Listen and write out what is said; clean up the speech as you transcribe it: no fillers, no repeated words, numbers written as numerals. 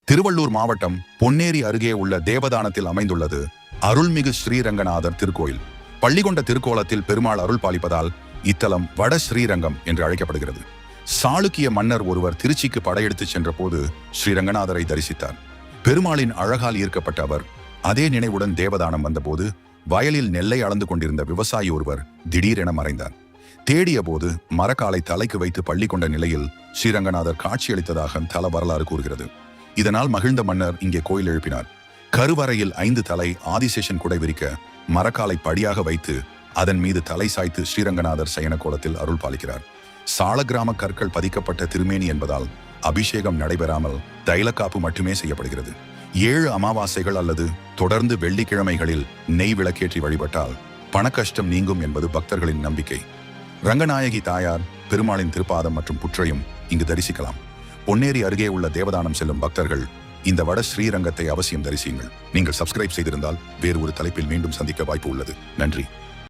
திருவள்ளூர் மாவட்டம் பொன்னேரி அருகே உள்ள தேவதானத்தில் அமைந்துள்ளது அருள்மிகு ஸ்ரீரங்கநாதர் திருக்கோயில். பள்ளிகொண்ட திருக்கோலத்தில் பெருமாள் அருள் பாலிப்பதால் இத்தலம் வட ஸ்ரீரங்கம் என்று அழைக்கப்படுகிறது. சாளுக்கிய மன்னர் ஒருவர் திருச்சிக்கு படையெடுத்துச் சென்ற போது ஸ்ரீரங்கநாதரை தரிசித்தார். பெருமாளின் அழகால் ஈர்க்கப்பட்ட அவர் அதே நினைவுடன் தேவதானம் வந்தபோது வயலில் நெல்லை அளந்து கொண்டிருந்த விவசாயி ஒருவர் திடீரென மறைந்தார். தேடிய போது மரக்காலை தலைக்கு வைத்து பள்ளி கொண்ட நிலையில் ஸ்ரீரங்கநாதர் காட்சியளித்ததாக தல வரலாறு கூறுகிறது. இதனால் மகிழ்ந்த மன்னர் இங்கே கோயில் எழுப்பினார். கருவறையில் 5 தலை ஆதிசேஷன் குடை விரிக்க மரக்காலை படியாக வைத்து அதன் மீது தலை சாய்த்து ஸ்ரீரங்கநாதர் சயன கோலத்தில் அருள் பாலிக்கிறார். சாலக்கிராம கற்கள் பதிக்கப்பட்ட திருமேனி என்பதால் அபிஷேகம் நடைபெறாமல் தைலக்காப்பு மட்டுமே செய்யப்படுகிறது. 7 அமாவாசைகள் அல்லது தொடர்ந்து வெள்ளிக்கிழமைகளில் நெய் விளக்கேற்றி வழிபட்டால் பணக்கஷ்டம் நீங்கும் என்பது பக்தர்களின் நம்பிக்கை. ரங்கநாயகி தாயார், பெருமாளின் திருப்பாதம் மற்றும் புற்றையும் இங்கு தரிசிக்கலாம். பொன்னேரி அருகே உள்ள தேவதானம் செல்லும் பக்தர்கள் இந்த வட ஸ்ரீரங்கத்தை அவசியம் தரிசியுங்கள். நீங்கள் சப்ஸ்கிரைப் செய்திருந்தால் வேறு ஒரு தலைப்பில் மீண்டும் சந்திக்க வாய்ப்பு உள்ளது. நன்றி.